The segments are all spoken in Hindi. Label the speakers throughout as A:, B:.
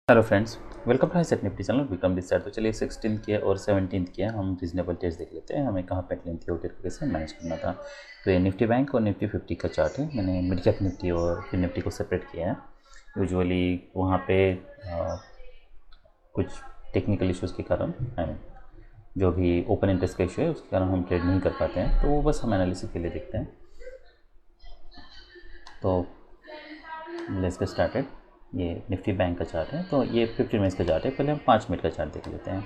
A: Hello friends, welcome to high set nifty channel. Vikram this side. तो चलिए 16 के और 17 के हम रीजनेबल टेस्ट देख लेते हैं, हमें कहाँ पे लेंथ होकर कैसे मैनेज करना था। तो ये निफ्टी बैंक और निफ्टी 50 का चार्ट है। मैंने मिड कैप निफ्टी और फिर निफ्टी को सेपरेट किया है। यूजुअली वहाँ पे कुछ टेक्निकल इश्यूज़ के कारण जो भी ओपन इंटरेस्ट का इशू है उसके कारण हम ट्रेड नहीं कर पाते हैं, तो वो बस हम एनालिसिस के लिए देखते हैं। तो लेट्स गेट स्टार्टेड। ये निफ्टी बैंक का चार्ट है, तो ये 15 मिनट्स का चार्ट है। पहले हम 5 मिनट का चार्ट देख लेते हैं।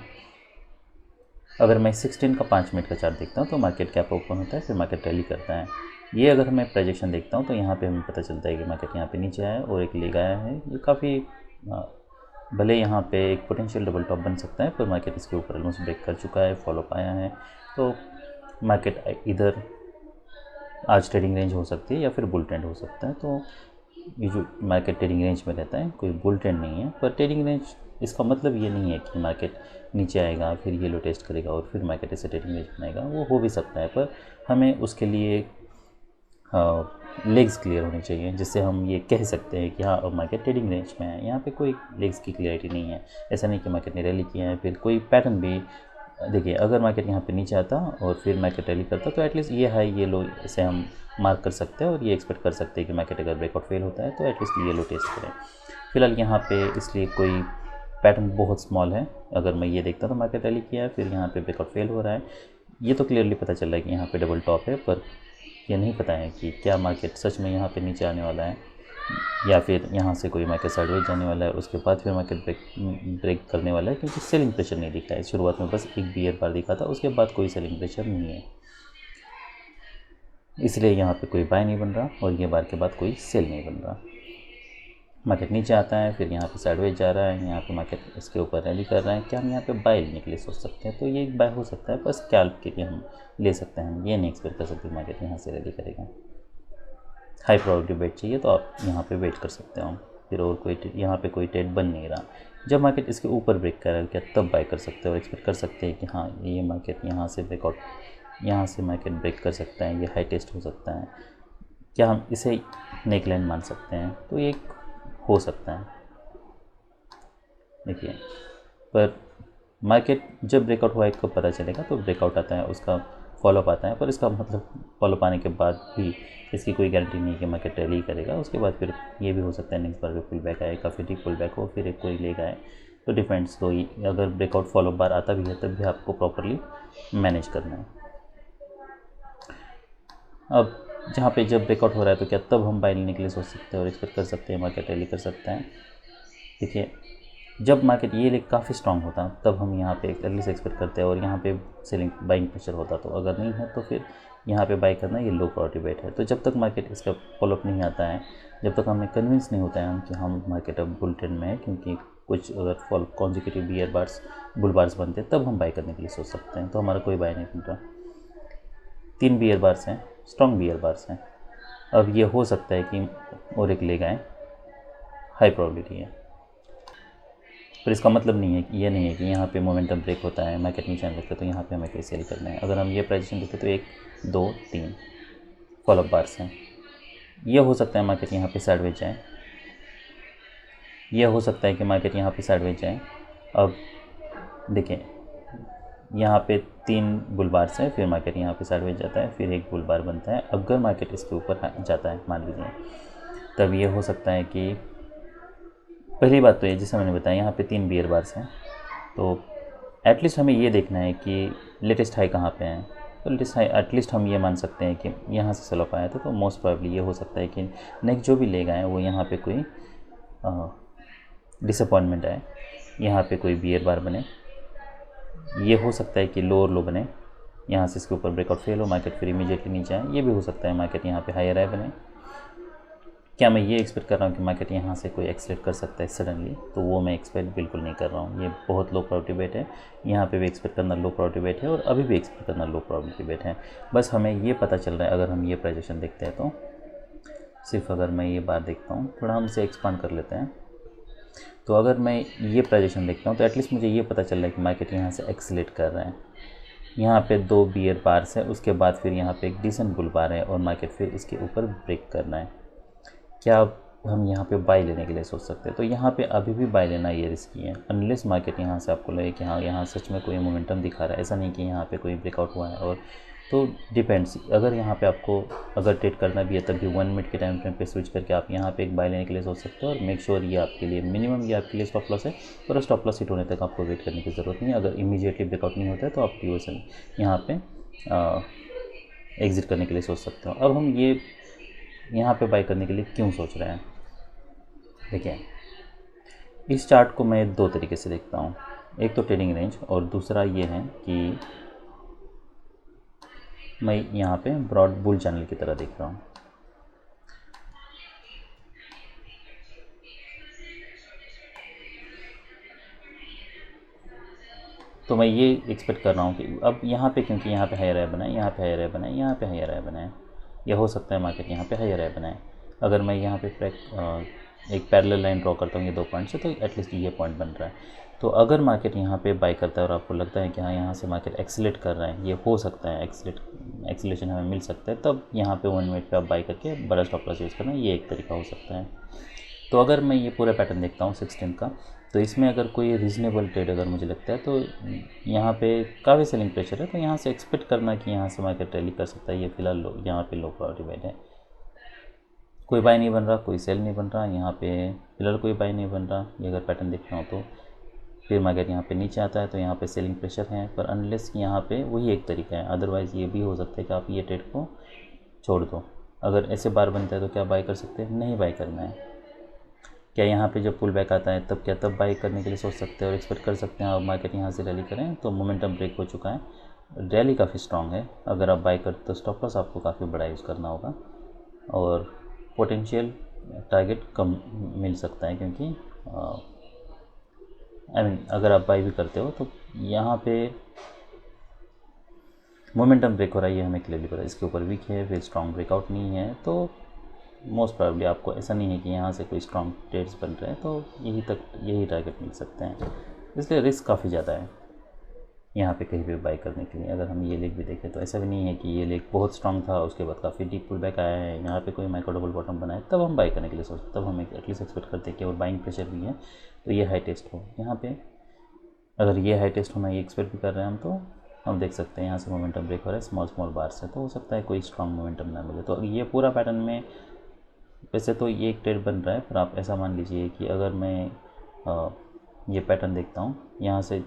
A: अगर मैं 16 का 5 मिनट का चार्ट देखता हूँ तो मार्केट कैप ओपन होता है, फिर मार्केट रैली करता है। ये अगर मैं प्रोजेक्शन देखता हूँ तो यहाँ पे हमें पता चलता है कि मार्केट यहाँ पे नीचे आया और एक लेग आया है। ये काफ़ी भले यहाँ पे एक पोटेंशियल डबल टॉप बन सकता है, पर मार्केट इसके ऊपर ऑलमोस्ट ब्रेक कर चुका है, फॉलो आया है। तो मार्केट इधर आज ट्रेडिंग रेंज हो सकती है या फिर बुल ट्रेंड हो सकता है। तो ये जो मार्केट ट्रेडिंग रेंज में रहता है, कोई बुल ट्रेंड नहीं है। पर ट्रेडिंग रेंज इसका मतलब ये नहीं है कि मार्केट नीचे आएगा फिर ये लो टेस्ट करेगा और फिर मार्केट ऐसे ट्रेडिंग रेंज बनाएगा। वो हो भी सकता है, पर हमें उसके लिए लेग्स क्लियर होने चाहिए, जिससे हम ये कह सकते हैं कि हाँ अब मार्केट ट्रेडिंग रेंज में है। यहाँ पे कोई लेग्स की क्लियरिटी नहीं है। ऐसा नहीं कि मार्केट ने रैली किया है फिर कोई पैटर्न भी देखिए। अगर मार्केट यहाँ पे नीचे आता और फिर मार्केट रैली करता तो एटलीस्ट ये हाई ये लो इसे हम मार्क कर सकते हैं और ये एक्सपेक्ट कर सकते हैं कि मार्केट अगर ब्रेकआउट फेल होता है तो एटलीस्ट ये लो टेस्ट करें। फिलहाल यहाँ पे इसलिए कोई पैटर्न बहुत स्मॉल है। अगर मैं ये देखता तो मार्केट रैली किया है, फिर यहाँ पे ब्रेकआउट फेल हो रहा है। ये तो क्लियरली पता चल रहा है कि यहाँ पे डबल टॉप है, पर ये नहीं पता है कि क्या मार्केट सच में यहाँ पे नीचे आने वाला है या फिर यहाँ से कोई मार्केट साइडवेज जाने वाला है, उसके बाद फिर मार्केट ब्रेक करने वाला है। क्योंकि सेलिंग प्रेशर नहीं दिखा है। शुरुआत में बस एक बियर बार दिखा था, उसके बाद कोई सेलिंग प्रेशर नहीं है, इसलिए यहाँ पे कोई बाय नहीं बन रहा और ये बार के बाद कोई सेल नहीं बन रहा। मार्केट नीचे आता है, फिर यहाँ पे साइडवेज जा रहा है, यहाँ पे मार्केट इसके ऊपर रैली कर रहा है। क्या हम यहाँ पे बाय लेने के लिए सोच सकते हैं? तो ये एक बाय हो सकता है, बस स्कैल्प के लिए हम ले सकते हैं। ये नहीं एक्सपेक्ट कर सकते मार्केट यहाँ से रैली करेगा। हाई प्रोबेबिलिटी बेट चाहिए तो आप यहाँ पे वेट कर सकते हो। फिर और कोई यहाँ पे कोई ट्रेड बन नहीं रहा। जब मार्केट इसके ऊपर ब्रेक करेगा क्या तब बाय कर सकते हो और एक्सपेक्ट कर सकते हैं कि हाँ ये मार्केट यहाँ से ब्रेकआउट, यहाँ से मार्केट ब्रेक कर सकता है, ये हाई टेस्ट हो सकता है। क्या हम इसे नेक लाइन मान सकते हैं? तो ये हो सकता है। देखिए, पर मार्केट जब ब्रेकआउट हुआ है कब पता चलेगा? तो ब्रेकआउट आता है, उसका फॉलोअप आता है, पर इसका मतलब फॉलोअप आने के बाद भी इसकी कोई गारंटी नहीं है कि मार्केट रैली करेगा। उसके बाद फिर ये भी हो सकता है नेक्स्ट बार पुल बैक आए, काफ़ी डीप पुल बैक हो, फिर एक कोई लेग आए, तो डिपेंड्स। तो अगर ब्रेकआउट फॉलोअप बार आता भी है तब भी आपको प्रॉपरली मैनेज करना है। अब जहाँ पे जब ब्रेकआउट हो रहा है तो क्या तब हम बाय लेने के लिए सोच सकते हैं और एक्सपेक्ट कर सकते हैं मार्केट रैली कर सकता है? देखिए, जब मार्केट ये लेग काफ़ी स्ट्रांग होता तब हम यहाँ पे अर्ली से एक्सपेक्ट करते हैं और यहाँ पे सेलिंग बाइंग प्रेशर होता। तो अगर नहीं है तो फिर यहाँ पे बाई करना ये लो प्रायोरिटी बेट है। तो जब तक मार्केट इसका फॉलोअप नहीं आता है, जब तक हमें कन्विंस नहीं होता है हम कि हम मार्केट अब बुल ट्रेंड में है, क्योंकि कुछ अगर fall consecutive bear bars bull bars बनते हैं तब हम बाई करने के लिए सोच सकते हैं। तो हमारा कोई बाय नहीं बन रहा। 3 बियर बार्स हैं, स्ट्रॉन्ग बियर बार्स हैं। अब ये हो सकता है कि और एक लेग आए, हाई प्रोबेबिलिटी है। पर इसका मतलब नहीं है कि ये नहीं है कि यहाँ पे मोमेंटम ब्रेक होता है, मार्केट नीचे आने लगता है तो यहाँ पे हमें कोई सेल करना है। अगर हम ये प्राइजेशन देखें तो 1 2 3 फॉलोअप बार्स हैं। ये हो सकता है मार्केट यहाँ पे साइडवेज जाए, ये हो सकता है कि मार्केट यहाँ पे साइडवेज जाए। अब देखें, यहाँ पे 3 बुल बार्स हैं, फिर मार्केट यहाँ पे साइडवेज जाता है, फिर एक बुल बार बनता है। अगर मार्केट इसके ऊपर जाता है मान लीजिए, तब ये हो सकता है कि पहली बात तो ये जैसे मैंने बताया यहाँ पे 3 बियर बार्स हैं, तो एटलीस्ट हमें ये देखना है कि लेटेस्ट हाई कहाँ पे है। तो लेटेस्ट हाई एटलीस्ट हम ये मान सकते हैं कि यहाँ से सेल ऑफ आया था, तो मोस्ट प्रोबेबली ये हो सकता है कि नेक्स्ट जो भी लेग आए वो यहाँ पे कोई डिसअपॉइंटमेंट आए, यहाँ पे कोई बियर बार बने। ये हो सकता है कि लो और लो बने, यहाँ से इसके ऊपर ब्रेकआउट फेल हो, मार्केट फिर इमीडिएटली नीचे आए। ये भी हो सकता है मार्केट यहाँ पे हायर हाई बने। क्या मैं ये एक्सपेक्ट कर रहा हूँ कि मार्केट यहाँ से कोई एक्सलेट कर सकता है सडनली? तो वो मैं एक्सपेक्ट बिल्कुल नहीं कर रहा हूँ। ये बहुत लो प्रोबेबिलिटी बेट है। यहाँ पे भी एक्सपेक्ट करना लो प्रोबेबिलिटी बेट है और अभी भी एक्सपेक्ट करना लो प्रोबेबिलिटी बेट है। बस हमें ये पता चल रहा है अगर हम ये प्राइजेशन देखते हैं तो, सिर्फ अगर मैं ये बात देखता हूँ, थोड़ा हम इसे एक्सपांड कर लेते हैं। तो अगर मैं ये प्राइजेशन देखता हूँ तो एटलीस्ट मुझे ये पता चल रहा है कि मार्केट यहाँ से एक्सलेट कर रहा है। यहाँ पे 2 बियर बार्स है, उसके बाद फिर यहाँ पे एक डिसेंट बुल बार है और मार्केट फिर इसके ऊपर ब्रेक करना है। क्या हम यहाँ पे बाई लेने के लिए सोच सकते हैं। तो यहाँ पे अभी भी बाई लेना ये रिस्की है, अनलेस मार्केट यहाँ से आपको लगे कि हाँ यहाँ सच में कोई मोमेंटम दिखा रहा है। ऐसा नहीं कि यहाँ पे कोई ब्रेकआउट हुआ है। और तो डिपेंड्स, अगर यहाँ पे आपको अगर ट्रेड करना भी है तब भी 1 मिनट के टाइम फ्रेम पे स्विच करके आप यहाँ पे एक बाय लेने के लिए सोच सकते हो। और मेक श्योर ये आपके लिए मिनिमम, ये आपके लिए स्टॉप लॉस है, पर स्टॉप लॉस हिट होने तक आपको वेट करने की ज़रूरत नहीं है। अगर इमीडिएटली ब्रेकआउट नहीं होता है तो आप पीओएसएल यहाँ पे एग्ज़िट करने के लिए सोच सकते हो। अब हम ये यहाँ पे बाय करने के लिए क्यों सोच रहे हैं, देखिए इस चार्ट को मैं 2 तरीके से देखता हूँ। एक तो ट्रेडिंग रेंज और दूसरा ये है कि मैं यहाँ पे ब्रॉड बुल चैनल की तरह देख रहा हूँ। तो मैं ये एक्सपेक्ट कर रहा हूँ कि अब यहाँ पे, क्योंकि यहाँ पे हायर हाई बनाए, यहाँ पे हायर हाई बनाए, यहाँ पे हायर हाई बनाए, या हो सकता है मार्केट यहाँ पे हायर हाई बनाए। अगर मैं यहाँ पे एक पैरेलल लाइन ड्रॉ करता हूँ ये 2 पॉइंट से, तो एटलीस्ट ये पॉइंट बन रहा है। तो अगर मार्केट यहाँ पे बाय करता है और आपको लगता है कि हाँ यहाँ से मार्केट एक्सीलेट कर रहा है, ये हो सकता है एक्सीलेशन हमें मिल सकता है, तब यहाँ पे 1 मिनट पे आप बाय करके बड़ा स्टॉप लॉस यूज़ करना, ये एक तरीका हो सकता है। तो अगर मैं ये पूरा पैटर्न देखता हूँ 16 का, तो इसमें अगर कोई रीज़नेबल ट्रेड अगर मुझे लगता है तो यहाँ पे काफ़ी सेलिंग प्रेशर है, तो यहाँ से एक्सपेक्ट करना कि यहाँ से मार्केट रैली कर सकता है। ये फिलहाल यहाँ पे लो प्रायोरिटी है, कोई बाय नहीं बन रहा, कोई सेल नहीं बन रहा, यहाँ पे फिलहाल कोई बाय नहीं बन रहा। ये अगर पैटर्न देखना हो तो फिर मार्केट यहाँ पे नीचे आता है तो यहाँ पे सेलिंग प्रेशर है, पर अनलेस यहाँ पे वही एक तरीका है। अदरवाइज़ ये भी हो सकता है कि आप ये ट्रेड को छोड़ दो। अगर ऐसे बार बनता है तो क्या बाय कर सकते हैं? नहीं बाय करना है। क्या यहाँ पे जब पुल बैक आता है तब क्या तब बाई करने के लिए सोच सकते हैं और एक्सपेक्ट कर सकते हैं आप मार्केट यहाँ से रैली करें? तो मोमेंटम ब्रेक हो चुका है, रैली काफ़ी स्ट्रांग है। अगर आप बाई करते तो स्टॉप लॉस आपको काफ़ी बड़ा यूज़ करना होगा और पोटेंशियल टारगेट कम मिल सकता है, क्योंकि अगर आप बाई भी करते हो तो यहाँ पे मोमेंटम ब्रेक हो रहा है, ये हमें क्लियरली पता है। इसके ऊपर वीक है, फिर स्ट्रांग ब्रेकआउट नहीं है, तो मोस्ट प्रॉब्ली आपको ऐसा नहीं है कि यहाँ से कोई स्ट्रांग ट्रेड्स बन रहे हैं, तो यही टारगेट मिल सकते हैं। इसलिए रिस्क काफ़ी ज़्यादा है यहाँ पे कहीं भी बाई करने के लिए। अगर हम ये लेग भी देखें तो ऐसा भी नहीं है कि ये लेग बहुत स्ट्रांग था, उसके बाद काफ़ी डीप पुल बैक आया है, यहाँ पे कोई माइक्रो डबल बॉटम बनाए तब हम बाई करने के लिए सोचते, तब हम एटलीस्ट एक्सपेक्ट करते हैं कि और बाइंग प्रेशर भी है तो ये हाई टेस्ट हो। यहाँ पे अगर ये हाई टेस्ट होना ये एक्सपेक्ट भी कर रहे हैं हम, तो हम देख सकते हैं यहाँ से मोमेंटम ब्रेक हो रहा है स्मॉल बार से, तो हो सकता है कोई स्ट्रांग मोमेंटम ना मिले। तो ये पूरा पैटर्न में वैसे तो ये एक ट्रेड बन रहा है, पर आप ऐसा मान लीजिए कि अगर मैं ये पैटर्न देखता हूँ यहाँ से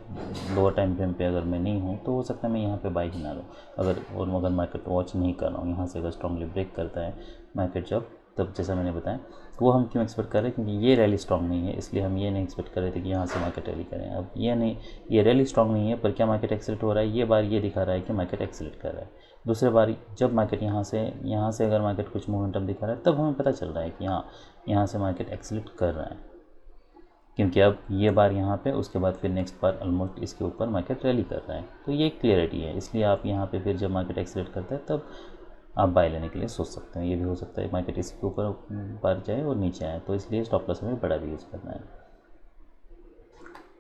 A: लोअर टाइम फ्रेम पे अगर मैं नहीं हूँ तो हो सकता है मैं यहाँ पे बाई ही ना लूँ। अगर मार्केट वॉच नहीं कर रहा हूँ, यहाँ से अगर स्ट्रांगली ब्रेक करता है मार्केट तब जैसा मैंने बताया, वो हम क्यों एक्सपेक्ट कर रहे हैं? क्योंकि ये रैली स्ट्रांग नहीं है, इसलिए हम ये नहीं एक्सपेक्ट कर रहे थे कि यहाँ से मार्केट रैली करें। अब ये रैली स्ट्रांग नहीं है, पर क्या मार्केट एक्सीलेट हो रहा है? ये बार ये दिखा रहा है कि मार्केट एक्सीलेट कर रहा है। दूसरे बार जब मार्केट यहाँ से अगर मार्केट कुछ मोमेंटम दिखा रहा है तब हमें पता चल रहा है कि हाँ यहाँ से मार्केट एक्सीलेट कर रहा है, क्योंकि अब ये बार यहाँ पे, उसके बाद फिर नेक्स्ट बार ऑलमोस्ट इसके ऊपर मार्केट रैली कर रहा है। तो ये क्लियरिटी है, इसलिए आप यहाँ पे फिर जब मार्केट एक्सीलेट करता है तब आप बाय लेने के लिए सोच सकते हैं। ये भी हो सकता है मार्केट इसके ऊपर बार जाए और नीचे आए, तो इसलिए स्टॉप लॉस हमें बड़ा भी यूज़ करना है।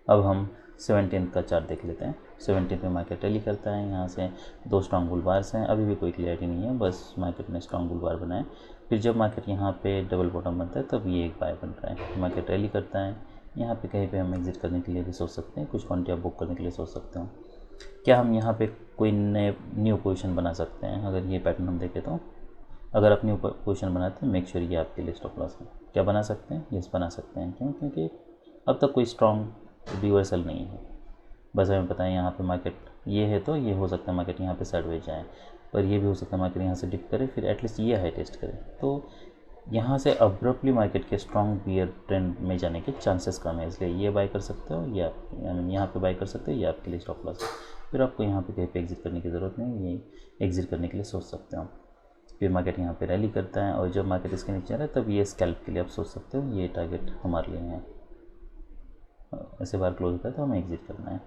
A: अब हम 17 का चार्ट देख लेते हैं। 17 में मार्केट रैली करता है, यहाँ से 2 स्ट्रांग बुल बार्स हैं, अभी भी कोई क्लियरिटी नहीं है, बस मार्केट ने स्ट्रांग बुल बार बनाए। फिर जब मार्केट यहाँ पे डबल बॉटम बनता है तब ये एक बाय बन रहा है, मार्केट रैली करता है। यहाँ पे कहीं पे हम एग्जिट करने के लिए भी सोच सकते हैं, कुछ क्वांटिटी आप बुक करने के लिए सोच सकते हो। क्या हम यहाँ पे कोई न्यू पोजीशन बना सकते हैं? अगर ये पैटर्न हम देखें तो अगर आप न्यू पोजीशन बनाते हैं, मेक श्योर ये आपके लिए स्टॉप लॉस है। क्या बना सकते हैं? यस बना सकते हैं। क्यों? क्योंकि अब तक कोई स्ट्रॉन्ग रिवर्सल नहीं है। बस हमें पता है यहाँ पे मार्केट ये है, तो ये हो सकता है मार्केट यहाँ पे साइडवेज जाए, पर ये भी हो सकता है मार्केट यहाँ से डिप करे, फिर एटलीस्ट ये हाई टेस्ट करे। तो यहाँ से अब्रप्टली मार्केट के स्ट्रॉन्ग बियर ट्रेंड में जाने के चांसेस कम है, इसलिए ये बाय कर सकते हो, या यहाँ पे बाय कर सकते हो, ये आपके लिए स्टॉप लॉस है। फिर आपको यहाँ पे कहीं पे एग्जिट करने की ज़रूरत नहीं, ये एग्जिट करने के लिए सोच सकते हो। फिर मार्केट यहाँ पे रैली करता है और जब मार्केट इसके नीचे आ रहा है तब ये स्कैल्प के लिए आप सोच सकते हो, ये टारगेट हमारे लिए है। ऐसे बार क्लोज होता है तो हमें एग्जिट करना है।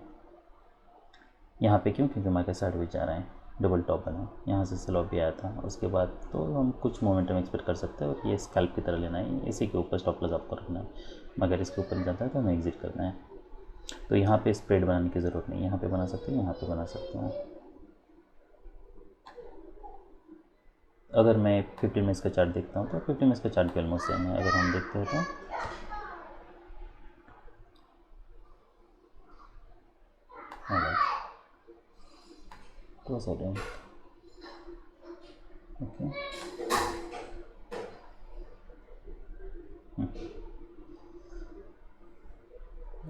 A: यहाँ पे क्यों? क्योंकि मार्केट साइडवेज जा रहा है, डबल टॉप बना, यहाँ से सेल ऑफ भी आया था, उसके बाद तो हम कुछ मोमेंटम एक्सपेक्ट कर सकते हैं और ये स्कैल्प की तरह लेना है, इसी के ऊपर स्टॉप लॉस आपको रखना है। मगर इसके ऊपर जाता है तो हमें एग्जिट करना है। तो यहाँ पे स्प्रेड बनाने की ज़रूरत नहीं, यहाँ पे बना सकते हैं, यहाँ पे बना सकते हैं। अगर मैं 15 मिनट्स का चार्ट देखता हूँ तो 15 मिनट्स का चार्ट भी ऑलमोस्ट सेम है। अगर हम देखते हैं तो सेकेंड ओके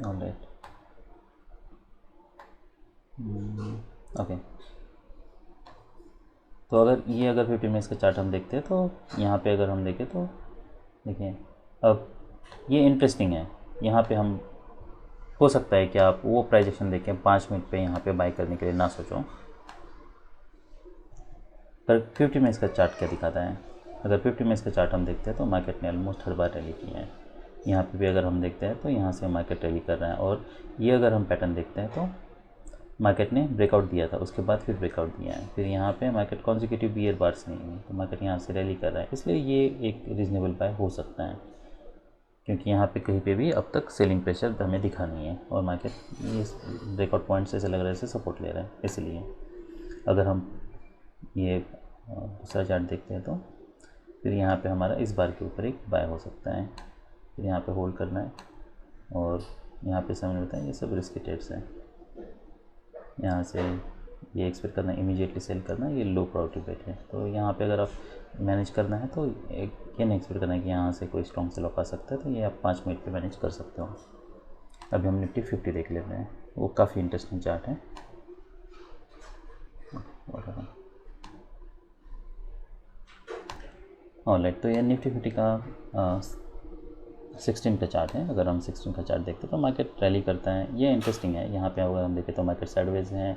A: ऑलराइट ओके। तो अगर 15 मिनट्स का चार्ट हम देखते हैं तो यहाँ पे अगर हम देखें तो देखिए अब ये इंटरेस्टिंग है। यहाँ पे हम हो सकता है कि आप वो प्राइस एक्शन देखें 5 मिनट पे यहाँ पे बाय करने के लिए ना सोचो, पर 50 मिनट्स का चार्ट क्या दिखाता है। अगर 50 मिनट्स का चार्ट हम देखते हैं तो मार्केट ने ऑलमोस्ट हर बार रैली की है। यहाँ पे भी अगर हम देखते हैं तो यहाँ से मार्केट रैली कर रहा है, और ये अगर हम पैटर्न देखते हैं तो मार्केट ने ब्रेकआउट दिया था, उसके बाद फिर ब्रेकआउट दिया है, फिर यहाँ पे मार्केट कॉन्जिक्यूटिव बियर बार्स नहीं है, तो मार्केट यहाँ से रैली कर रहा है, इसलिए ये एक रीज़नेबल बाय हो सकता है, क्योंकि यहाँ पे कहीं पे भी अब तक सेलिंग प्रेशर हमें दिखा नहीं है और मार्केट ये ब्रेकआउट पॉइंट से ऐसे लग रहा है जैसे सपोर्ट ले रहा है। इसलिए अगर हम ये दूसरा चार्ट देखते हैं तो फिर यहाँ पे हमारा इस बार के ऊपर एक बाय हो सकता है, फिर यहाँ पे होल्ड करना है, और यहाँ पे सामने बताएं ये सब रिस्की ट्रेड्स हैं। यहाँ से ये एक्सपेक्ट करना है इमीडिएटली सेल करना, ये लो प्रायोरिटी बेट है, तो यहाँ पे अगर आप मैनेज करना है तो एक ये नहीं एक्सपेक्ट करना है कि यहाँ से कोई स्ट्रॉन्ग सेल ऑफ आ सकता है, तो ये आप 5 मिनट पे मैनेज कर सकते हो। अभी हम निफ्टी 50 देख लेते हैं, वो काफ़ी इंटरेस्टिंग चार्ट है। ऑलराइट, तो ये निफ्टी 50 का 16 का चार्ट है। अगर हम 16 का चार्ट देखते हैं तो मार्केट रैली करता है, ये इंटरेस्टिंग है। यहाँ पे अगर हम देखें तो मार्केट साइडवेज है।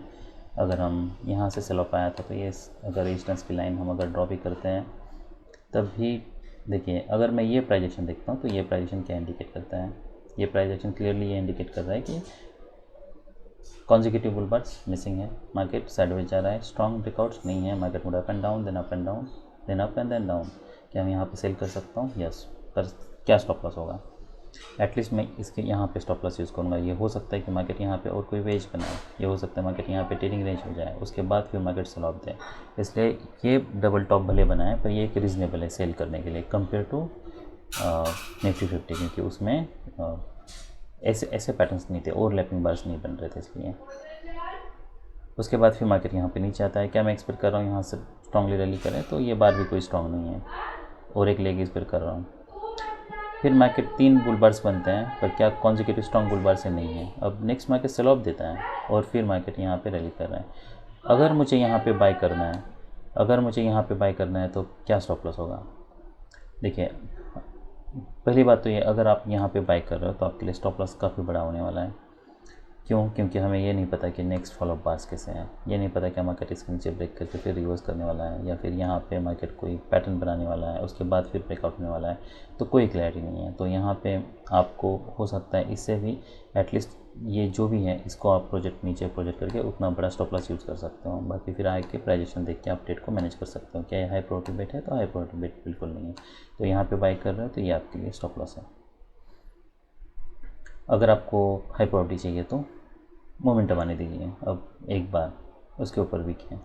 A: अगर हम यहाँ से सेल ऑफ आया था तो ये अगर रेजिस्टेंस की लाइन हम अगर ड्रॉ भी करते हैं तब भी देखिए, अगर मैं ये प्राइस एक्शन देखता हूँ तो ये प्राइस एक्शन क्या इंडिकेट करता है, ये प्राइस एक्शन क्लियरली ये इंडिकेट कर रहा है कि कॉन्जिक्यूटिव बुल बार्स मिसिंग है, मार्केट साइडवेज जा रहा है, स्ट्रॉन्ग ब्रेकआउट्स नहीं है, मार्केट मुड़ up and down, then up and down, then up and then down. क्या मैं यहाँ पे सेल कर सकता हूँ? यस। पर क्या स्टॉप लॉस होगा? एटलीस्ट मैं इसके यहाँ पे स्टॉप लॉस यूज़ करूँगा। ये हो सकता है कि मार्केट यहाँ पे और कोई वेज बनाए, ये हो सकता है मार्केट यहाँ पे ट्रेडिंग रेंज हो जाए, उसके बाद फिर मार्केट सेल ऑफ दे। इसलिए ये डबल टॉप भले बनाए पर ये एक रीज़नेबल है सेल करने के लिए कंपेयर टू निफ्टी 50, क्योंकि उसमें ऐसे ऐसे पैटर्न्स नहीं थे, ओवरलैपिंग बार्स नहीं बन रहे थे। इसलिए उसके बाद फिर मार्केट यहाँ पे नीचे आता है। क्या मैं एक्सपेक्ट कर रहा हूँ यहाँ से स्ट्रांगली रैली करें? तो ये बार भी कोई स्ट्रांग नहीं है, और एक लेग एक्सपेक्ट कर रहा हूँ। फिर मार्केट 3 बुल बार्स बनते हैं, पर क्या कॉन्जिक्यूटिव स्ट्रॉन्ग बुल बार से नहीं है। अब नेक्स्ट मार्केट सेल ऑफ देता है और फिर मार्केट यहाँ पे रैली कर रहा है। अगर मुझे यहाँ पे बाय करना है, अगर मुझे यहाँ पे बाय करना है तो क्या स्टॉप लॉस होगा? देखिए, पहली बात तो ये, अगर आप यहाँ पे बाय कर रहे हो तो आपके लिए स्टॉप लॉस काफ़ी बड़ा होने वाला है। क्यों? क्योंकि हमें ये नहीं पता कि नेक्स्ट फॉलो अप बार्स कैसे हैं, ये नहीं पता कि मार्केट इसके नीचे ब्रेक करके फिर रिवर्स करने वाला है, या फिर यहाँ पे मार्केट कोई पैटर्न बनाने वाला है, उसके बाद फिर ब्रेकआउट होने वाला है, तो कोई क्लैरिटी नहीं है। तो यहाँ पे आपको हो सकता है इससे भी एटलीस्ट ये जो भी है इसको आप नीचे प्रोजेक्ट करके उतना बड़ा स्टॉप लॉस यूज़ कर सकते हो। बाकी फिर आगे के प्राइजेशन देख के आप ट्रेड को मैनेज कर सकते हो। क्या ये हाई प्रायोरिटी बेट है? तो हाई प्रायोरिटी बेट बिल्कुल नहीं है। तो यहाँ पे बाय कर रहे हो तो ये आपके लिए स्टॉप लॉस है। अगर आपको हाई प्रायोरिटी चाहिए तो मोमेंटम आने दीजिए अब एक बार, उसके ऊपर वीक है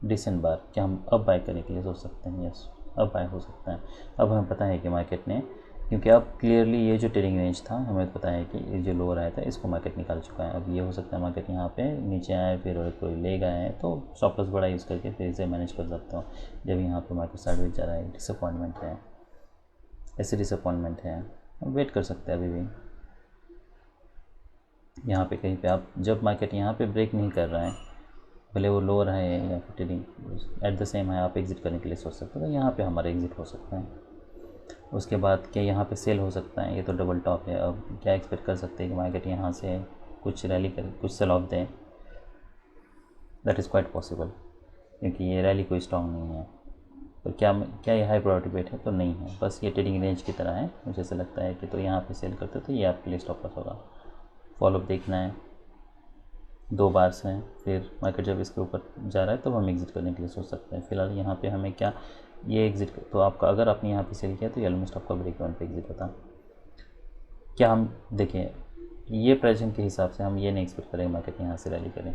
A: डिसेंट बार। क्या हम अब बाय करने के लिए सोच सकते हैं? यस, अब बाय हो सकता है। अब हमें पता है कि मार्केट ने, क्योंकि अब क्लियरली ये जो ट्रेडिंग रेंज था हमें पता है कि ये जो लोअर आया था इसको मार्केट निकाल चुका है। अब ये हो सकता है मार्केट यहाँ पे नीचे आए फिर कोई ले गए हैं, तो स्टॉप लॉस बड़ा यूज़ करके फिर इसे मैनेज कर सकते हो। जब यहाँ पे मार्केट साइडवेज जा रहा है, डिसअपॉइंटमेंट है, ऐसे डिसअपॉइंटमेंट है, वेट कर सकते हैं अभी भी। यहाँ पे कहीं पे आप, जब मार्केट यहाँ पे ब्रेक नहीं कर रहा है, भले वो लोअर है या फिर ट्रेडिंग एट द सेम है, आप एग्ज़िट करने के लिए सोच सकते हो, तो यहाँ पे हमारा एग्ज़िट हो सकता है। उसके बाद क्या यहाँ पे सेल हो सकता है? ये तो डबल टॉप है। अब क्या एक्सपेक्ट कर सकते हैं कि मार्केट यहाँ से कुछ रैली कर कुछ सेल ऑफ दें? दैट इज़ क्वाइट पॉसिबल, क्योंकि ये रैली कोई स्ट्रॉन्ग नहीं है। तो क्या ये हाई प्रायोरिटी बेट है? तो नहीं है, बस ये ट्रेडिंग रेंज की तरह है। मुझे ऐसा लगता है कि तो यहाँ पे सेल करते तो ये आपके लिए स्टॉप लॉस होगा। फॉलोअप देखना है, 2 बार्स हैं, फिर मार्केट जब इसके ऊपर जा रहा है तो हम एग्ज़िट करने के लिए सोच सकते हैं। फिलहाल यहाँ पे हमें क्या ये एग्ज़िट, तो आपका अगर आपने यहाँ पे सेल किया तो ये ऑलमोस्ट आपका ब्रेक इवन पे एग्ज़िट होता। क्या हम देखें, ये प्राइसिंग के हिसाब से हम ये नहीं एक्सपेक्ट करेंगे मार्केट यहाँ से रैली करें।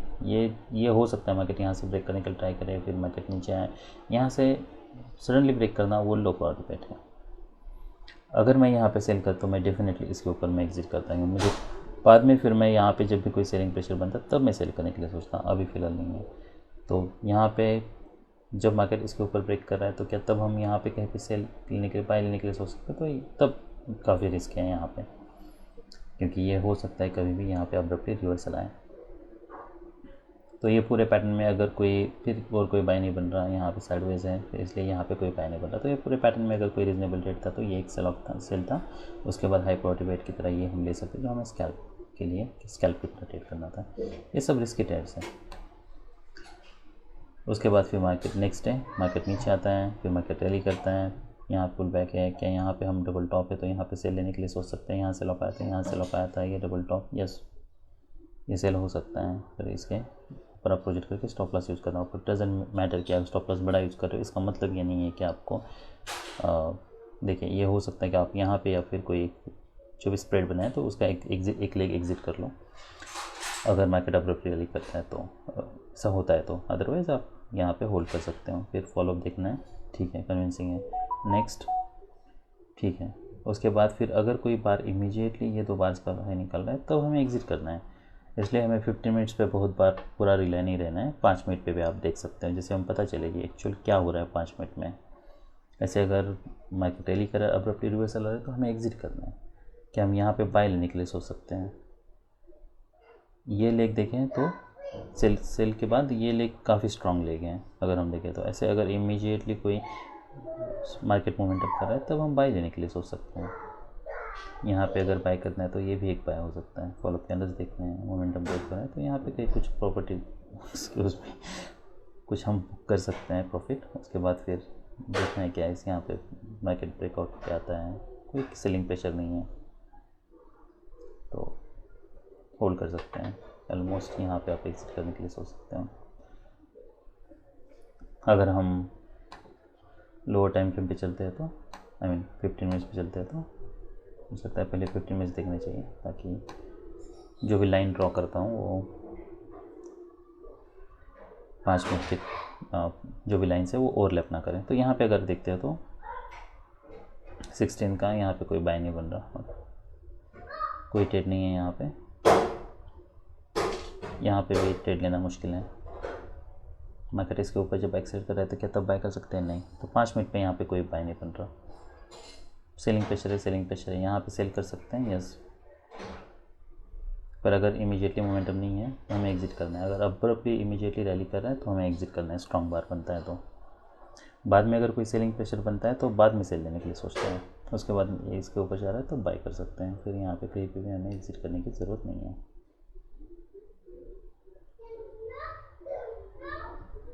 A: ये हो सकता है मार्केट यहाँ से ब्रेक करने के लिए ट्राई करे, फिर मार्केट नीचे आए। यहाँ से सडनली ब्रेक करना वो लो प्रोबेबिलिटी है। अगर मैं यहाँ पे सेल करता हूँ मैं डेफिनेटली इसके ऊपर मैं एग्जिट करता हूँ। मुझे बाद में फिर मैं यहाँ पे जब भी कोई सेलिंग प्रेशर बनता है तब मैं सेल करने के लिए सोचता हूँ, अभी फ़िलहाल नहीं है। तो यहाँ पे जब मार्केट इसके ऊपर ब्रेक कर रहा है तो क्या तब हम यहाँ पे कहीं पे सेल लेने के लिए, बाय लेने के लिए सोच सकते हैं? तो तब काफ़ी रिस्क है यहाँ पे, क्योंकि ये हो सकता है कभी भी यहाँ पे अब्रप्टली रिवर्सल आए। तो ये पूरे पैटर्न में अगर कोई फिर और कोई बाय नहीं बन रहा, यहाँ पे साइडवेज है फिर इसलिए यहाँ पे कोई बाय नहीं बन रहा, तो ये पूरे पैटर्न में अगर कोई रीजनेबल रेट था तो ये एक सेल था। उसके बाद हाई प्रोबेबिलिटी वेट की तरह ये हम ले सकते जो हमें स्कैल्प के लिए स्कैल्प की तरह ट्रेड करना था। ये सब रिस्की ट्रेड्स हैं। उसके बाद फिर मार्केट नेक्स्ट डे मार्केट नीचे आता है, फिर मार्केट रैली करता है, यहाँ पुल बैक है। क्या यहाँ पे हम डबल टॉप है तो यहाँ पे सेल लेने के लिए सोच सकते हैं? यहाँ सेल ऑफ आया था, यहाँ सेल ऑफ आया था, ये डबल टॉप, यस ये सेल हो सकता है। फिर इसके ऊपर आप प्रोजेक्ट करके स्टॉप लॉस यूज़ करना होगा। डजंट मैटर कि आप स्टॉप लॉस बड़ा यूज़ कर रहे हो, इसका मतलब ये नहीं है कि आपको देखिए ये हो सकता है कि आप यहाँ पे या फिर कोई जो भी स्प्रेड बनाए तो उसका एक लेग एग्जिट कर लो अगर मार्केट अब्रप्टली रैली करता है तो, ऐसा होता है तो। अदरवाइज़ आप यहाँ पे होल्ड कर सकते हो। फिर फॉलोअप देखना है, ठीक है, कन्विंसिंग है, नेक्स्ट, ठीक है। उसके बाद फिर अगर कोई बार इमीडिएटली ये 2 बार्स का हाई निकल रहा है तब हमें एग्जिट करना है। इसलिए हमें 15 मिनट्स पे बहुत बार पूरा रिले नहीं रहना है, 5 मिनट पे भी आप देख सकते हैं, जिससे हम पता चलेगी एक्चुअल क्या हो रहा है 5 मिनट में। ऐसे अगर मार्केट रैली करे अब्रप्टली रिवर्सल आ रहा है तो हमें एग्जिट करना है। क्या हम यहाँ पे बाय लेने के लिए सोच सकते हैं? ये लेग देखें तो सेल के बाद ये लेग काफ़ी स्ट्रॉन्ग लेग हैं अगर हम देखें तो। ऐसे अगर इमीडिएटली कोई मार्केट मोमेंटम कर रहा है तब हम बाय लेने के लिए सोच सकते हैं। यहाँ पे अगर बाय करना है तो ये भी एक बाय हो सकता है। फॉलोअप कैंडल्स देखने हैं, मोमेंटम ब्रेक कर रहा है तो यहाँ पे कहीं कुछ प्रॉपर्टी उसमें कुछ हम कर सकते हैं प्रॉफिट। उसके बाद फिर देखना है क्या है यहाँ पे मार्केट ब्रेकआउट पे आता है, कोई सेलिंग प्रेशर नहीं है तो होल्ड कर सकते हैं। ऑलमोस्ट यहाँ पे आप एग्जिट करने के लिए सोच सकते हैं। अगर हम लोअर टाइम फ्रेम पे चलते हैं तो आई मीन 15 मिनट्स पे चलते हैं तो हो सकता है पहले 15 मिनट्स देखने चाहिए, ताकि जो भी लाइन ड्रॉ करता हूँ वो 5 मिनट के जो भी लाइन्स है वो ओवरलैप ना करें। तो यहाँ पे अगर देखते हैं तो 16 का यहाँ पे कोई बाय नहीं बन रहा, कोई ट्रेड नहीं है यहाँ पे। यहाँ पे भी ट्रेड लेना मुश्किल है। मार्केट इसके ऊपर जब एक्सेल कर रहा है तो क्या तब बाय कर सकते हैं? नहीं। तो 5 मिनट पे यहाँ पे कोई बाय नहीं बन रहा। सेलिंग प्रेशर है, यहाँ पे सेल कर सकते हैं, यस। पर अगर इमीडिएटली मोमेंटम नहीं है तो हमें एग्जिट करना है। अगर अब्रप्टली इमीडिएटली रैली कर रहा है तो हमें एग्जिट करना है, स्ट्रॉन्ग बार बनता है तो। बाद में अगर कोई सेलिंग प्रेशर बनता है तो बाद में सेल लेने के लिए सोचते हैं। उसके बाद ये इसके ऊपर जा रहा है तो बाय कर सकते हैं। फिर यहाँ पे कहीं पे भी हमें एग्जिट करने की ज़रूरत नहीं है।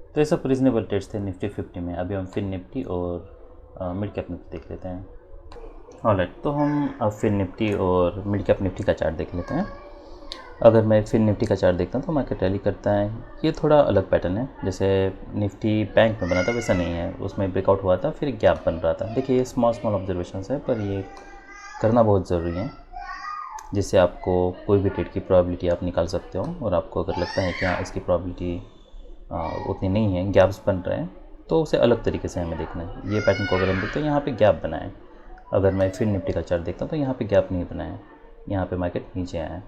A: तो ये सब रीजनेबल ट्रेड्स थे निफ्टी 50 में। अभी हम फिर निफ्टी और मिड कैप निफ्टी देख लेते हैं। ऑलराइट, तो हम अब फिर निफ्टी और मिड कैप निफ्टी का चार्ट देख लेते हैं। अगर मैं फिर निफ्टी का चार्ट देखता हूँ तो मार्केट रैली करता है। ये थोड़ा अलग पैटर्न है, जैसे निफ्टी बैंक में बना था वैसा नहीं है। उसमें ब्रेकआउट हुआ था फिर गैप बन रहा था। देखिए ये स्मॉल ऑब्जर्वेशंस है, पर ये करना बहुत ज़रूरी है, जिससे आपको कोई भी ट्रेड की प्रोबेबिलिटी आप निकाल सकते हो। और आपको अगर लगता है कि हाँ इसकी प्रोबेबिलिटी उतनी नहीं है, गैप्स बन रहे हैं, तो उसे अलग तरीके से हमें देखना है। ये पैटर्न को अगर हम देखते हैं यहाँ पे गैप बना है। अगर मैं फिर निफ्टी का चार्ट देखता हूँ तो यहाँ पे गैप नहीं बना है, यहाँ पे मार्केट नीचे आया है।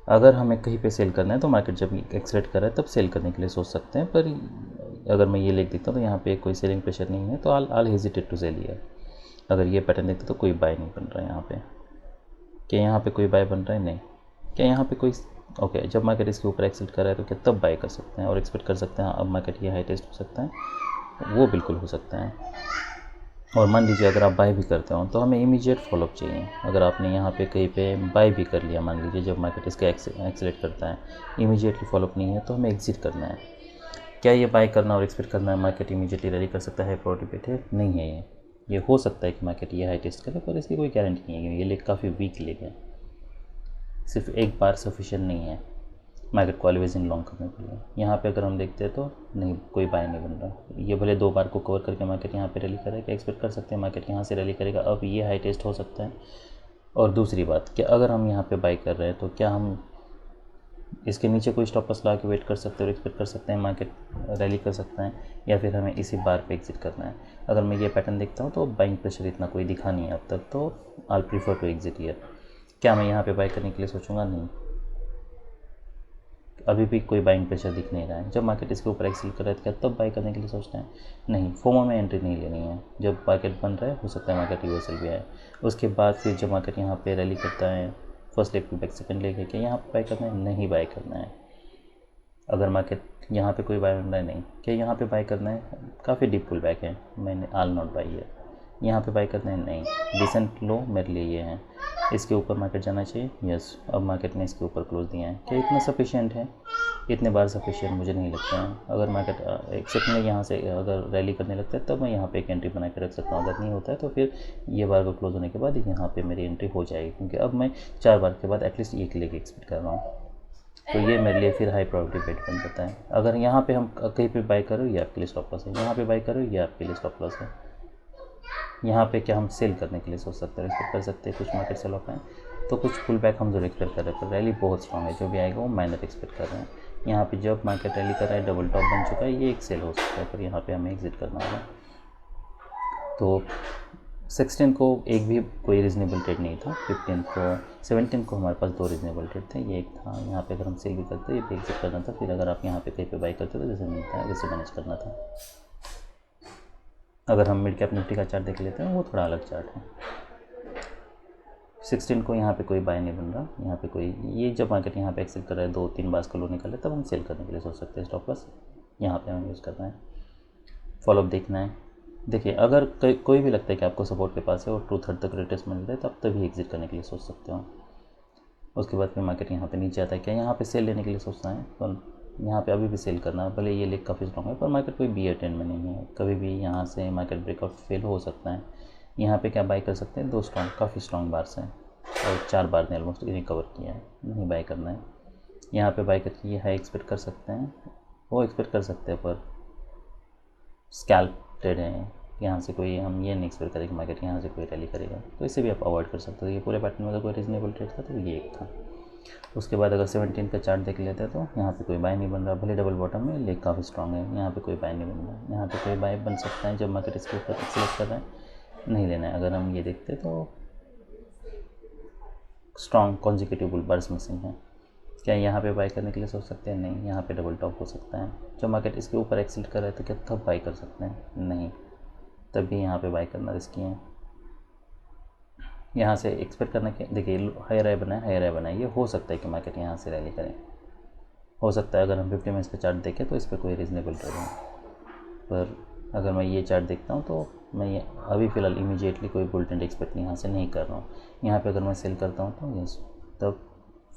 A: अगर हमें कहीं पे सेल करना है तो मार्केट जब एक्सलेट कर रहा है तब सेल करने के लिए सोच सकते हैं। पर अगर मैं ये लेग देखता हूँ तो यहाँ पे कोई सेलिंग प्रेशर नहीं है तो आल हेजिटेट टू सेल हियर। अगर ये पैटर्न देखते तो कोई बाय नहीं बन रहा है यहाँ पे। क्या यहाँ पे कोई बाय बन रहा है? नहीं। क्या यहाँ पे कोई ओके जब मार्केट इसके ऊपर एक्सेप्ट कर रहा है तो क्या तब बाय कर सकते हैं और एक्सपेक्ट कर सकते हैं अब मार्केट ये हाई टेस्ट हो सकता है? वो बिल्कुल हो सकता है। और मान लीजिए अगर आप बाय भी करते हो तो हमें इमीडिएट फॉलोअप चाहिए। अगर आपने यहाँ पे कहीं पे बाय भी कर लिया, मान लीजिए जब मार्केट इसका एक्सेलेट करता है, इमीडिएटली फॉलोअप नहीं है तो हमें एग्जिट करना है। क्या ये बाय करना और एक्सपेक्ट करना है मार्केट इमीडिएटली रैली कर सकता है? प्रोबेबिलिटी है नहीं है। ये हो सकता है कि मार्केट ये हाई टेस्ट करे, पर इसकी कोई गारंटी नहीं है। ये लेग काफ़ी वीक लेग है, सिर्फ एक बार सफिशिएंट नहीं है मार्केट को ऑलवेज इन लॉन्ग करने के लिए। यहाँ पे अगर हम देखते हैं तो नहीं, कोई बाय नहीं बन रहा। ये भले 2 बार को कवर करके मार्केट यहाँ पे रैली करेगा, एक्सपेक्ट कर सकते हैं मार्केट यहाँ से रैली करेगा, अब ये हाई टेस्ट हो सकता है। और दूसरी बात, कि अगर हम यहाँ पे बाय कर रहे हैं तो क्या हम इसके नीचे कोई स्टॉप लॉस लगा के वेट कर सकते हैं और एक्सपेक्ट कर सकते हैं मार्केट रैली कर सकता है, या फिर हमें इसी बार पे एग्जिट करना है। अगर मैं ये पैटर्न देखता हूँ तो बाइंग प्रेशर इतना कोई दिखा नहीं है अब तक, तो I prefer to exit here. क्या मैं यहाँ पे बाई करने के लिए सोचूंगा? नहीं, अभी भी कोई बाइंग प्रेशर दिख नहीं रहा है। जब मार्केट इसके ऊपर एक्सेल कर रहा है क्या तब बाई करने के लिए सोचना है? नहीं, फोमो में एंट्री नहीं लेनी है। जब मार्केट बन रहा है हो सकता है मार्केट रिवर्सल भी आए, उसके बाद फिर जब मार्केट यहाँ पे रैली करता है, first leg pull back, second leg है, क्या यहाँ पे बाई करना है? नहीं बाई करना है। अगर मार्केट यहाँ पे कोई बाय बन रहा है, नहीं, क्या यहाँ पे बाई करना है? काफ़ी डीप पुल बैक है, मैंने आल नॉट बाई है। यहाँ पे बाई करना है? नहीं, डिसेंट लो मेरे लिए ये है। इसके ऊपर मार्केट जाना चाहिए? यस। अब मार्केट ने इसके ऊपर क्लोज दिया है, क्या इतना सफिशिएंट है? इतने बार सफिशिएंट मुझे नहीं लगता है। अगर मार्केट एक सेकंड में यहाँ से अगर रैली करने लगता है तब मैं यहाँ पे एक एंट्री बना के रख सकता हूँ। अगर नहीं होता है तो फिर ये बार को क्लोज होने के बाद यहाँ पे मेरी एंट्री हो जाएगी, क्योंकि अब मैं 4 बार के बाद एटलीस्ट एक लेग एक्सपेक्ट कर रहा हूँ, तो ये मेरे लिए फिर हाई प्रोबेबिलिटी बेट बन जाता है। अगर यहाँ पे हम कहीं पे बाई करो ये आपके लिए स्टॉप लॉस है, यहाँ पे बाई करो ये आपके लिए स्टॉप लॉस है। यहाँ पे क्या हम सेल करने के लिए सोच सकते हैं, एक्सपेक्ट कर सकते हैं कुछ मार्केट सेल ऑफ है, तो कुछ पुल बैक हम जरूर एक्सपेक्ट कर रहे हैं, पर रैली बहुत स्ट्रॉन्ग है, जो भी आएगा वो माइनर एक्सपेक्ट कर रहे हैं। यहाँ पे जब मार्केट रैली कर रहा है, डबल टॉप बन चुका है, ये एक सेल हो सकता है, पर यहाँ पे हमें एग्जिट करना होगा। तो 16 को एक भी कोई रीजनेबल ट्रेड नहीं था, 15 को 17 को हमारे पास 2 रीजनेबल ट्रेड थे, ये एक था यहाँ पे, अगर हम सेल भी करते ये भी एग्जिट करना था, फिर अगर आप यहाँ पे कहीं पे बाई करते तो जैसे मिलता है वैसे मैनेज करना था। अगर हम मिड कैप निफ्टी का चार्ट देख लेते हैं, वो थोड़ा अलग चार्ट है। 16 को यहाँ पे कोई बाय नहीं बन रहा, यहाँ पे कोई, ये जब मार्केट यहाँ पे एक्सेल कर रहा है 2-3 बार का लो निकल है, तब हम सेल करने के लिए सोच सकते हैं। स्टॉप लॉस यहाँ पे हमें यूज़ करना है, फॉलोअप देखना है। देखिए, अगर कोई भी लगता है कि आपको सपोर्ट के पास है और ट्रू थर्ड तक रिट्रेसमेंट है, तब तभी एग्जिट करने के लिए सोच सकते हो। उसके बाद फिर मार्केट यहाँ पे नीचे आता है, क्या यहाँ पे सेल लेने के लिए सोचना है? पर यहाँ पे अभी भी सेल करना है, भले ये लेग काफ़ी स्ट्रॉन्ग है, पर मार्केट कोई बियर ट्रेंड में नहीं है, कभी भी यहाँ से मार्केट ब्रेकआउट फेल हो सकता है। यहाँ पे क्या बाई कर सकते हैं? 2 स्ट्रॉन्ग, काफ़ी स्ट्रॉन्ग बार्स हैं और 4 बार ने ऑलमोस्ट रिकवर किया है, नहीं बाई करना है। यहाँ पे बाई करके ये हाई एक्सपेक्ट कर सकते हैं, वो एक्सपेक्ट कर सकते हैं, पर स्कैल्प ट्रेड है, यहाँ से कोई हम ये नहीं एक्सपेक्ट करें कि मार्केट यहाँ से कोई रैली करेगा, तो इसे भी आप अवॉइड कर सकते हो। ये पूरे पैटर्न में अगर कोई रीजनेबल ट्रेड था तो ये एक था। उसके बाद अगर 17 का चार्ट देख लेते हैं तो यहाँ पे कोई बाय नहीं बन रहा, भले डबल बॉटम है, लेग काफ़ी स्ट्रॉन्ग है, यहाँ पे कोई बाय नहीं बन रहा। यहाँ पे कोई बाय बन सकता है जब मार्केट इसके ऊपर सिलेक्ट कर रहा है, नहीं लेना है। अगर हम ये देखते तो strong consecutive bull bars missing है, क्या यहाँ पे बाय करने के लिए सोच सकते हैं? नहीं, यहाँ पे डबल टॉप हो सकता है। जब मार्केट इसके ऊपर एक्सिट कर रहा है तो क्या तब बाय कर सकते हैं? नहीं, तब भी यहाँ पे बाय करना रिस्की है। यहाँ से एक्सपेक्ट करना कि देखिए हायर हाई बनाए, ये हो सकता है कि मार्केट यहाँ से रैली करें, हो सकता है। अगर हम 50 मिनट्स का चार्ट देखें तो इस पर कोई रीजनेबल ट्रेड है, पर अगर मैं ये चार्ट देखता हूँ तो मैं ये अभी फ़िलहाल इमीडिएटली कोई बुल ट्रेंड एक्सपेक्ट यहाँ से नहीं कर रहा हूँ। यहाँ पे अगर मैं सेल करता हूँ तो यस, तब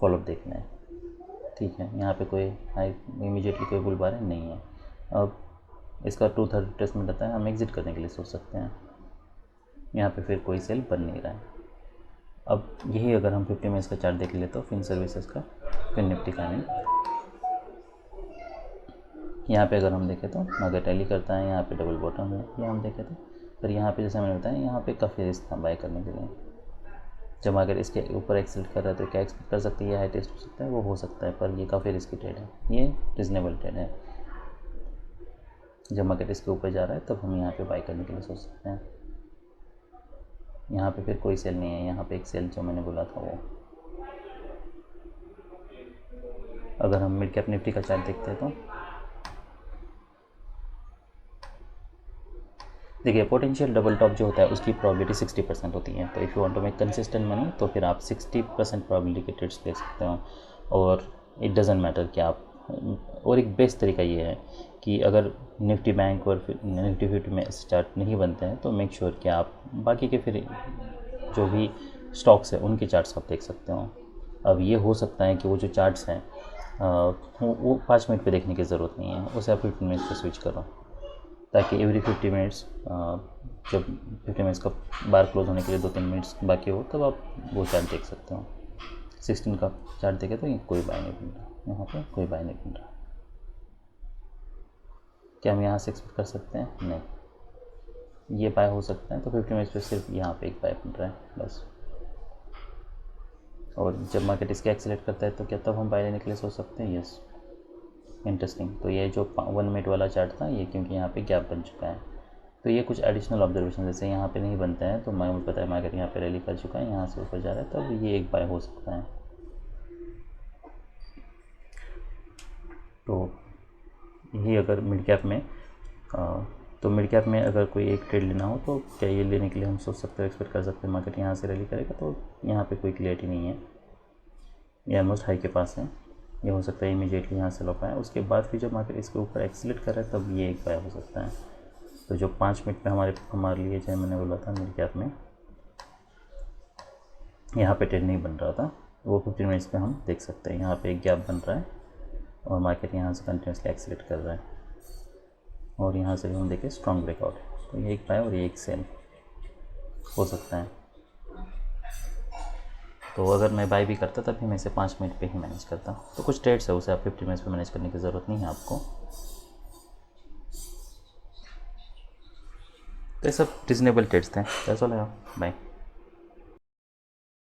A: फॉलोअप देखना है, ठीक है। यहाँ पे कोई हाई इमीडिएटली कोई बुल बार नहीं है। अब इसका 2/3 रिट्रेसमेंट रहता है, हम एग्जिट करने के लिए सोच सकते हैं। यहाँ पे फिर कोई सेल बन नहीं रहा है। अब यही अगर हम 50 मिनट्स का चार्ट देख लेते तो फिन सर्विसेज का, फिन निफ्टी का नहीं, यहाँ पे अगर हम देखें तो मार्केट रैली करता है, यहाँ पे डबल बॉटम है, ये हम देखें तो फिर यहाँ पे जैसे मैंने बताया, यहाँ पे काफ़ी रिस्क था बाय करने के लिए। जब मार्केट इसके ऊपर एक्सेप्ट कर रहा है तो क्या एक्सपेक्ट कर सकते हैं? ये हाई टेस्ट हो सकता है, वो हो सकता है, पर ये काफ़ी रिस्की ट्रेड है, ये रिजनेबल ट्रेड है। जब मार्केट इसके ऊपर जा रहा है तब हम यहाँ पे बाय करने के लिए सोच सकते हैं। यहाँ पे फिर कोई सेल नहीं है, यहाँ पे एक सेल जो मैंने बोला था वो। अगर हम मिड कैप निफ्टी का चार्ट देखते हैं तो देखिए, पोटेंशियल डबल टॉप जो होता है उसकी प्रोबेबिलिटी 60% होती है, तो if you want to make consistent money तो फिर आप 60% प्रोबेबिलिटी के ट्रेड्स ले सकते हो, और इट डजेंट मैटर कि आप, और एक बेस्ट तरीका ये है कि अगर निफ्टी बैंक और निफ्टी 50 में ऐसे चार्ट नहीं बनते हैं तो मेक श्योर कि आप बाकी के फिर जो भी स्टॉक्स हैं उनके चार्ट्स आप देख सकते हो। अब ये हो सकता है कि वो जो चार्ट्स हैं वो 5 मिनट पे देखने की ज़रूरत नहीं है, उसे आप 15 मिनट पे स्विच करो, ताकि एवरी 50 मिनट्स जब 50 मिनट्स का बार क्लोज होने के लिए 2-3 मिनट्स बाकी हो तब आप वो चार्ट देख सकते हो। 16 का चार्ट देखें तो ये कोई बाय नहीं बन रहा, यहाँ पे कोई बाय नहीं बन रहा। क्या हम यहाँ से एक्सपेक्ट कर सकते हैं? नहीं, ये बाय हो सकता है, तो 50 मिनट्स पे सिर्फ यहाँ पे एक बाय बन रहा है बस। और जब मार्केट इसके एक्सीलेट करता है तो क्या तब हम बाय लेने के लिए सोच सकते हैं? Yes, interesting. तो ये जो 1 मिनट वाला चार्ट था ये क्योंकि यहाँ पे गैप बन चुका है। तो ये कुछ एडिशनल ऑब्जर्वेशन जैसे यहाँ पे नहीं बनते हैं, तो मुझे पता है मार्केट यहाँ पे रैली कर चुका है, यहाँ से ऊपर जा रहा है, तब ये एक बाय हो सकता है। तो यही अगर मिड कैप में तो मिड कैप में अगर कोई एक ट्रेड लेना हो तो क्या ये लेने के लिए हम सोच सकते हैं, एक्सपेक्ट कर सकते हैं मार्केट यहाँ से रैली करेगा? तो यहाँ पे कोई क्लियरिटी नहीं है, ये ऑलमोस्ट हाई के पास है, ये हो सकता है इमीडिएटली यहाँ से लौट आए। उसके बाद फिर जब मार्केट इसके ऊपर एक्सीलेट कर रहा है तब ये एक बाय हो सकता है। तो जो 5 मिनट में हमारे लिए चाहे मैंने बोला था मिड कैप में यहाँ पे ट्रेड नहीं बन रहा था, वो 15 मिनट्स पे हम देख सकते हैं यहाँ पे एक गैप बन रहा है और मार्केट यहाँ से कंटिन्यूसली एक्सीलेट कर रहा है और यहाँ से हम देखें स्ट्रॉन्ग ब्रेकआउट है। तो ये एक बाय और ये एक सेल हो सकता है। तो अगर मैं बाय भी करता तब भी मैं इसे 5 मिनट पे ही मैनेज करता। तो कुछ ट्रेड्स है उसे आप 50 मिनट्स पे मैनेज करने की ज़रूरत नहीं है आपको। तो ये सब रीजनेबल ट्रेड्स थे। That's all. बाय।